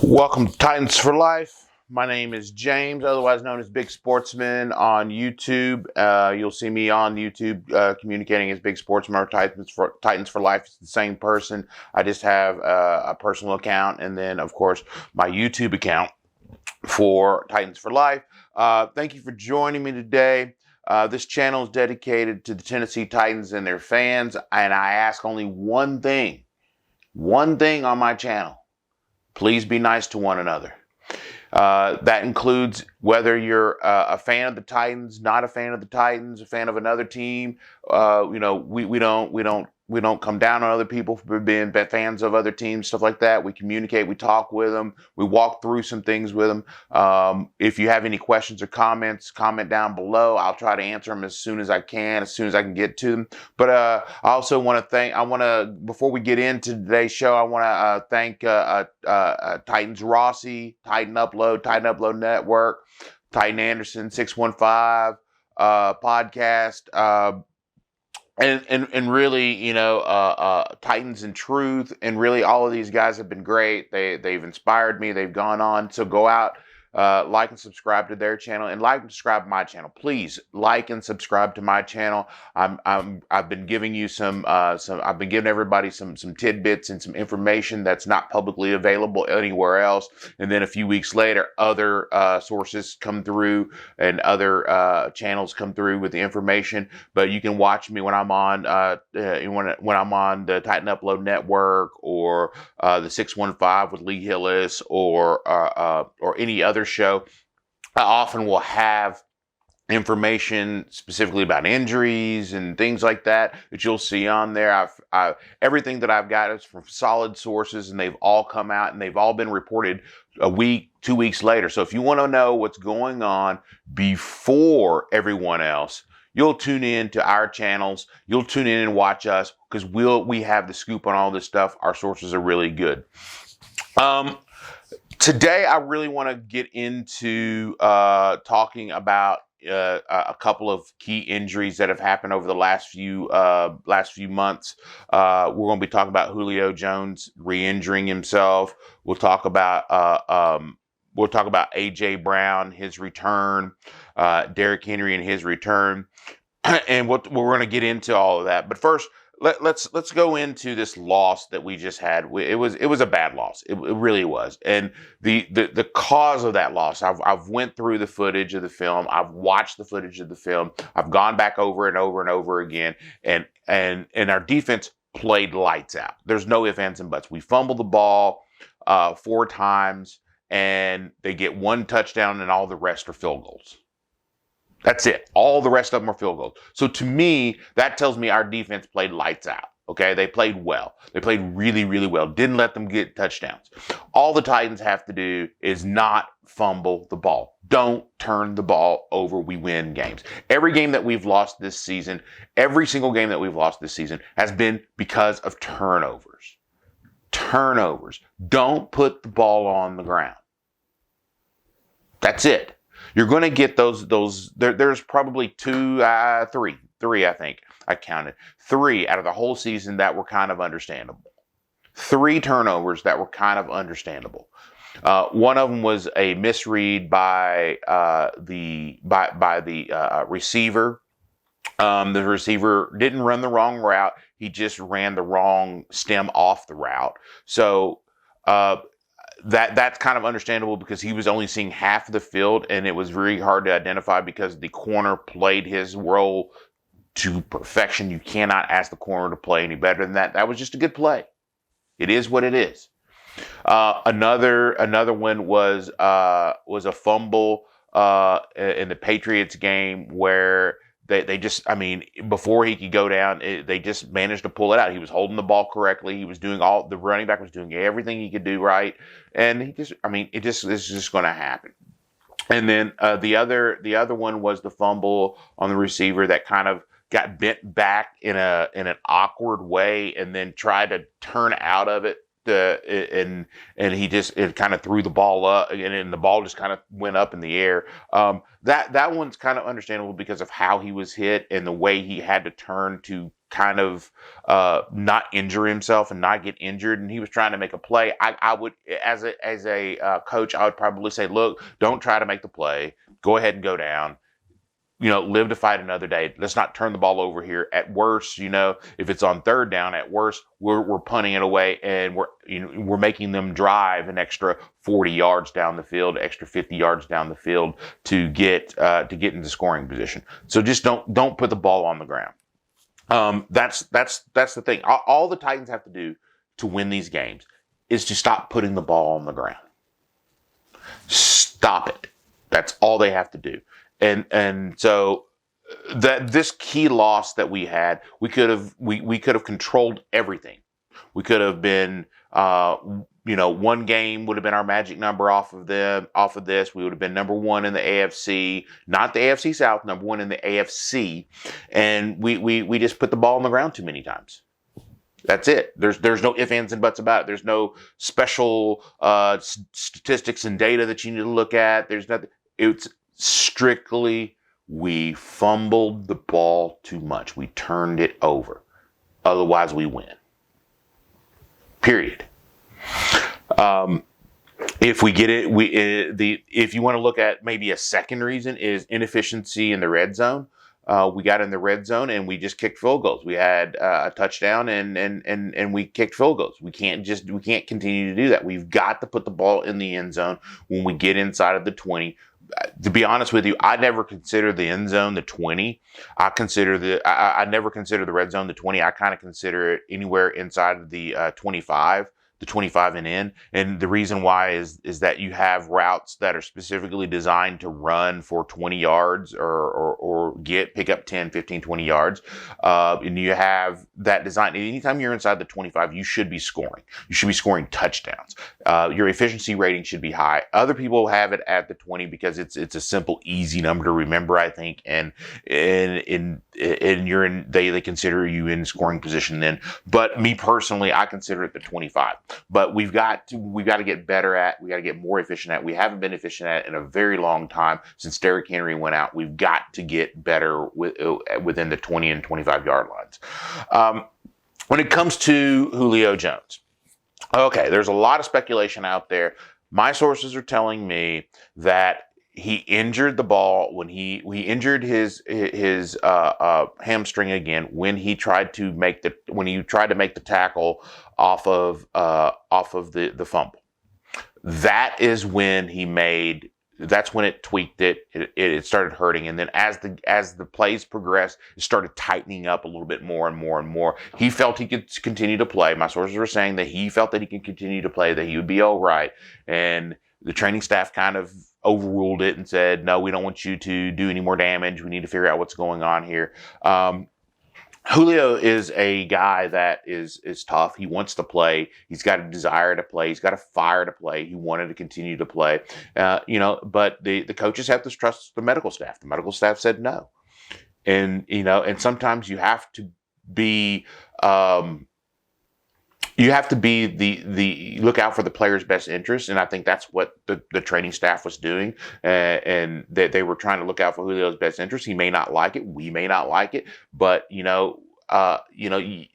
Welcome to Titans for Life. My name is James, otherwise known as Big Sportsman on YouTube. You'll see me on YouTube communicating as Big Sportsman or Titans for Life. It's the same person. I just have a personal account and then, of course, my YouTube account for Titans for Life. Thank you for joining me today. This channel is dedicated to the Tennessee Titans and their fans, and I ask only one thing on my channel. Please be nice to one another. That includes whether you're a fan of the Titans, not a fan of the Titans, a fan of another team. We don't come down on other people for being fans of other teams, stuff like that. We communicate, we talk with them, we walk through some things with them. If you have any questions or comments, comment down below. I'll try to answer them as soon as I can get to them. But I also want to before we get into today's show, I want to thank Titans Rossi, Titan Upload Network, Titan Anderson 615 podcast. And really, Titans in Truth, and really all of these guys have been great. They've inspired me. They've gone on. So go out, like and subscribe to their channel, and like and subscribe to my channel. Please like and subscribe to my channel. I've been giving you I've been giving everybody some tidbits and some information that's not publicly available anywhere else. And then a few weeks later, other sources come through and other channels come through with the information. But you can watch me when I'm on when I'm on the Titan Upload Network or the 615 with Lee Hillis or any other show. I often will have information specifically about injuries and things like that you'll see on there. Everything that I've got is from solid sources, and they've all come out and they've all been reported a week, 2 weeks later. So if you want to know what's going on before everyone else, you'll tune in to our channels. You'll tune in and watch us because we have the scoop on all this stuff. Our sources are really good. Today, I really want to get into talking about a couple of key injuries that have happened over the last few months. We're going to be talking about Julio Jones re-injuring himself. We'll talk about AJ Brown, his return, Derrick Henry and his return, and we're going to get into all of that. But first, let's go into this loss that we just had. It was a bad loss. It really was. And the cause of that loss, I've went through the footage of the film. I've watched the footage of the film. I've gone back over and over and over again. And our defense played lights out. There's no ifs, ands, and buts. We fumbled the ball 4 times, and they get 1 touchdown, and all the rest are field goals. That's it. All the rest of them are field goals. So to me, that tells me our defense played lights out. Okay, they played well. They played really, really well. Didn't let them get touchdowns. All the Titans have to do is not fumble the ball. Don't turn the ball over. We win games. Every game that we've lost this season, every single game that we've lost this season has been because of turnovers. Turnovers. Don't put the ball on the ground. That's it. You're going to get those. There's probably 3, I think I counted 3 out of the whole season that were kind of understandable. 3 turnovers that were kind of understandable. One of them was a misread by the receiver. The receiver didn't run the wrong route. He just ran the wrong stem off the route. So that's kind of understandable because he was only seeing half of the field, and it was really hard to identify because the corner played his role to perfection. You cannot ask the corner to play any better than that. That was just a good play. It is what it is. Another one was a fumble in the Patriots game where they just, before he could go down, they just managed to pull it out. He was holding the ball correctly. He was doing the running back was doing everything he could do right. And it's just going to happen. And then the other one was the fumble on the receiver that kind of got bent back in an awkward way and then tried to turn out of it. And it kind of threw the ball up, and the ball just kind of went up in the air. That one's kind of understandable because of how he was hit and the way he had to turn to kind of not injure himself and not get injured, and he was trying to make a play, I would, as a coach, I would probably say, look, don't try to make the play. Go ahead and go down. Live to fight another day. Let's not turn the ball over here. At worst, if it's on third down, at worst, we're punting it away, and we're making them drive an extra 40 yards down the field, extra 50 yards down the field to get into scoring position. So just don't put the ball on the ground. That's the thing. All the Titans have to do to win these games is to stop putting the ball on the ground. Stop it. That's all they have to do. And so that this key loss that we had, we could have controlled everything. We could have been, one game would have been our magic number off of this. We would have been number one in the AFC, not the AFC South, number one in the AFC. And we just put the ball on the ground too many times. That's it. There's no ifs, ands, and buts about it. There's no special statistics and data that you need to look at. There's nothing. It's strictly, we fumbled the ball too much. We turned it over. Otherwise, we win. Period. If we get it, if you want to look at maybe a second reason is inefficiency in the red zone. We got in the red zone and we just kicked field goals. We had a touchdown and we kicked field goals. We can't continue to do that. We've got to put the ball in the end zone when we get inside of the 20. To be honest with you, I never consider the end zone the 20. I never consider the red zone the 20. I kind of consider it anywhere inside of the 25. The 25 and in. And the reason why is that you have routes that are specifically designed to run for 20 yards or pick up 10, 15, 20 yards. And you have that design. Anytime you're inside the 25, you should be scoring. You should be scoring touchdowns. Your efficiency rating should be high. Other people have it at the 20 because it's a simple, easy number to remember, I think. And they consider you in scoring position then. But me personally, I consider it the 25. But we've got to get better at. We got to get more efficient at. We haven't been efficient at in a very long time since Derrick Henry went out. We've got to get better within the 20 and 25 yard lines. When it comes to Julio Jones, okay, there's a lot of speculation out there. My sources are telling me that he injured the ball when he injured his hamstring again when he tried to make the tackle off of the fumble. That's when it tweaked it. It started hurting, and then as the plays progressed, it started tightening up a little bit more and more and more. He felt he could continue to play. My sources were saying that he felt that he could continue to play, that he would be all right, and the training staff kind of overruled it and said, no, we don't want you to do any more damage. We need to figure out what's going on here. Julio is a guy that is tough. He wants to play. He's got a desire to play. He's got a fire to play. He wanted to continue to play. But the coaches have to trust the medical staff. The medical staff said no. And sometimes you have to be the look out for the player's best interest, and I think that's what the training staff was doing, and that they were trying to look out for Julio's best interest. He may not like it, we may not like it, but the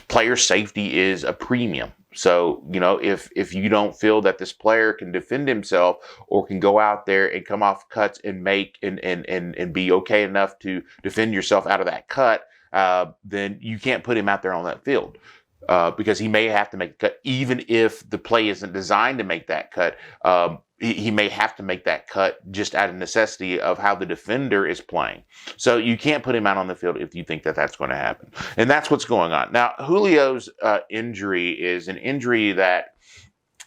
player safety is a premium. So if you don't feel that this player can defend himself or can go out there and come off cuts and make and be okay enough to defend yourself out of that cut, then you can't put him out there on that field. Because he may have to make the cut, even if the play isn't designed to make that cut. He may have to make that cut just out of necessity of how the defender is playing. So you can't put him out on the field if you think that that's going to happen. And that's what's going on. Now, Julio's injury is an injury that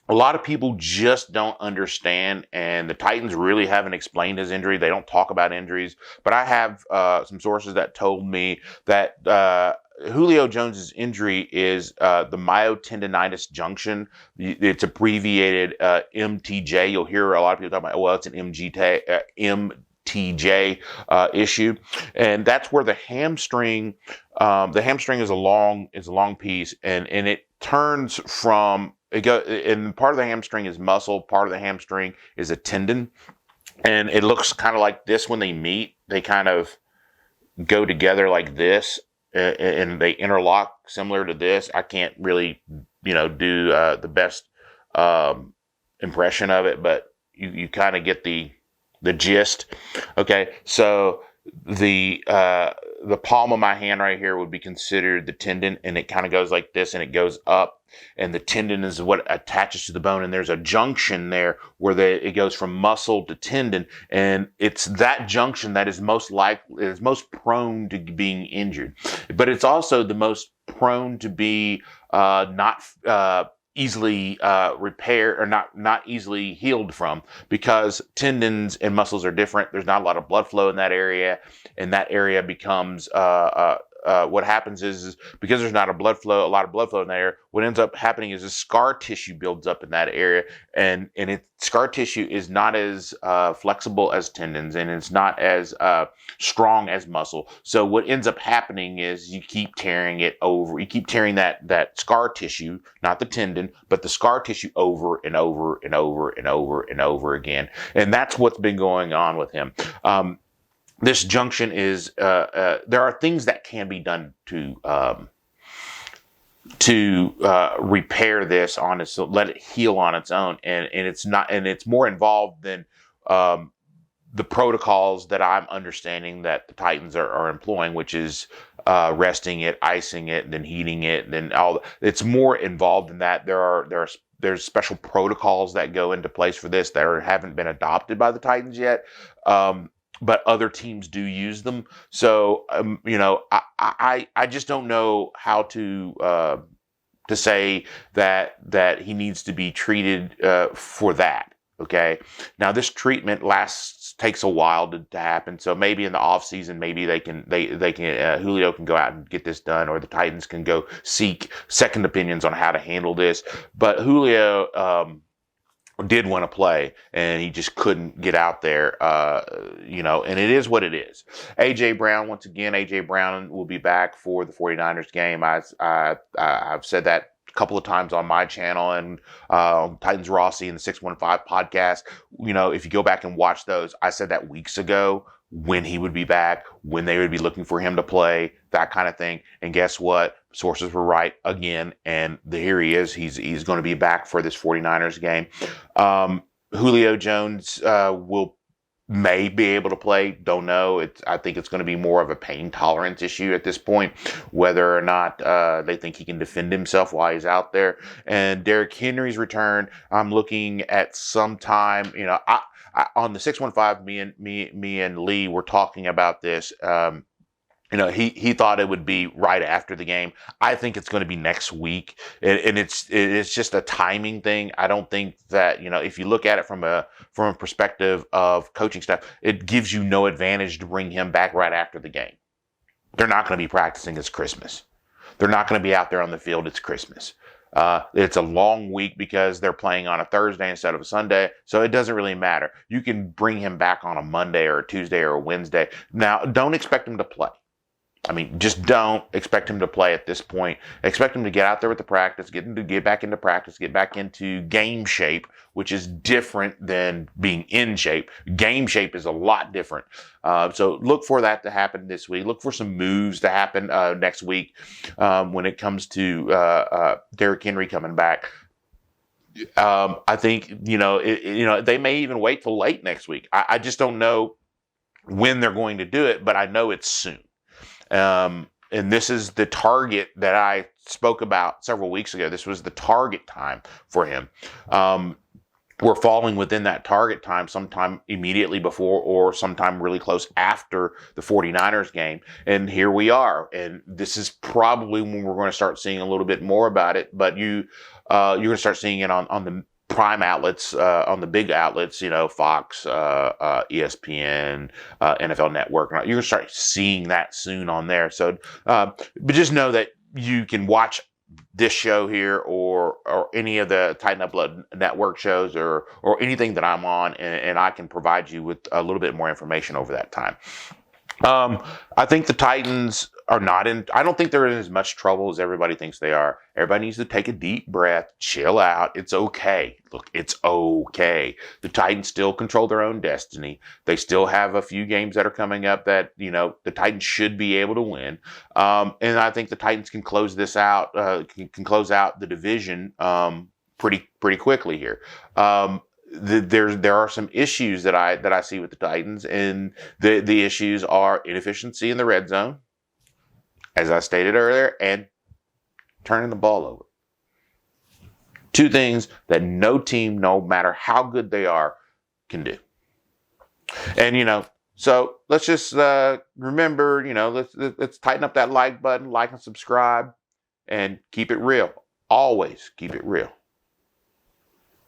a lot of people just don't understand, and the Titans really haven't explained his injury. They don't talk about injuries, but I have some sources that told me that Julio Jones's injury is the myotendinitis junction. It's abbreviated MTJ. You'll hear a lot of people talk about, well, it's an MTJ issue, and that's where the hamstring. The hamstring is a long piece, and it turns from and part of the hamstring is muscle. Part of the hamstring is a tendon, and it looks kind of like this when they meet. They kind of go together like this. and they interlock similar to this. I can't really, do the best impression of it, but you kind of get the gist. Okay, so the palm of my hand right here would be considered the tendon, and it kind of goes like this, and it goes up, and the tendon is what attaches to the bone, and there's a junction there where it goes from muscle to tendon, and it's that junction that is most prone to being injured, but it's also the most prone to be not easily repaired, or not easily healed from, because tendons and muscles are different. There's not a lot of blood flow in that area, and that area becomes what happens is because there's not a lot of blood flow in that area, what ends up happening is scar tissue builds up in that area, and scar tissue is not as flexible as tendons, and it's not as strong as muscle. So what ends up happening is you keep tearing it over. You keep tearing that scar tissue, not the tendon, but the scar tissue over and over and over and over and over again. And that's what's been going on with him. This junction is, there are things that can be done to repair this so let it heal on its own. And it's more involved than the protocols that I'm understanding that the Titans are employing, which is resting it, icing it, and then heating it, and then it's more involved than that. There's special protocols that go into place for this that haven't been adopted by the Titans yet. But other teams do use them. So, I just don't know how to say that he needs to be treated for that. Okay. Now this treatment takes a while to happen. So maybe in the off season, maybe they can Julio can go out and get this done, or the Titans can go seek second opinions on how to handle this. But Julio, did want to play, and he just couldn't get out there, and it is what it is. A.J. Brown, once again, A.J. Brown will be back for the 49ers game. I've said that a couple of times on my channel, and Titans Rossi and the 615 podcast. If you go back and watch those, I said that weeks ago, when he would be back, when they would be looking for him to play, that kind of thing. And guess what? Sources were right again, and here he is. He's going to be back for this 49ers game. Julio Jones may be able to play. Don't know. I think it's going to be more of a pain tolerance issue at this point, whether or not they think he can defend himself while he's out there. And Derrick Henry's return, I'm looking at sometime. On the 615, me and Lee were talking about this. He thought it would be right after the game. I think it's going to be next week, and it's just a timing thing. I don't think that, if you look at it from a perspective of coaching staff, it gives you no advantage to bring him back right after the game. They're not going to be practicing. It's Christmas. They're not going to be out there on the field. It's Christmas. It's a long week because they're playing on a Thursday instead of a Sunday, so it doesn't really matter. You can bring him back on a Monday or a Tuesday or a Wednesday. Now, don't expect him to play. Just don't expect him to play at this point. Expect him to get out there with the practice, get back into practice, get back into game shape, which is different than being in shape. Game shape is a lot different. So look for that to happen this week. Look for some moves to happen next week when it comes to Derrick Henry coming back. I think, they may even wait till late next week. I just don't know when they're going to do it, but I know it's soon. And this is the target that I spoke about several weeks ago. This was the target time for him. We're falling within that target time sometime immediately before or sometime really close after the 49ers game. And here we are. And this is probably when we're going to start seeing a little bit more about it. But you're going to start seeing it on the prime outlets, on the big outlets, Fox, ESPN, NFL Network. You're going to start seeing that soon on there. So, but just know that you can watch this show here or any of the Tighten Up Blood Network shows or anything that I'm on, and I can provide you with a little bit more information over that time. I think the Titans are not in. I don't think they're in as much trouble as everybody thinks they are. Everybody needs to take a deep breath, chill out. It's okay. Look, it's okay. The Titans still control their own destiny. They still have a few games that are coming up that the Titans should be able to win. And I think the Titans can close this out. Can close out the division pretty quickly here. There are some issues that I see with the Titans, and the issues are inefficiency in the red zone, as I stated earlier, and turning the ball over. Two things that no team, no matter how good they are, can do. And so let's just remember, let's tighten up that like button, like and subscribe, and keep it real. Always keep it real.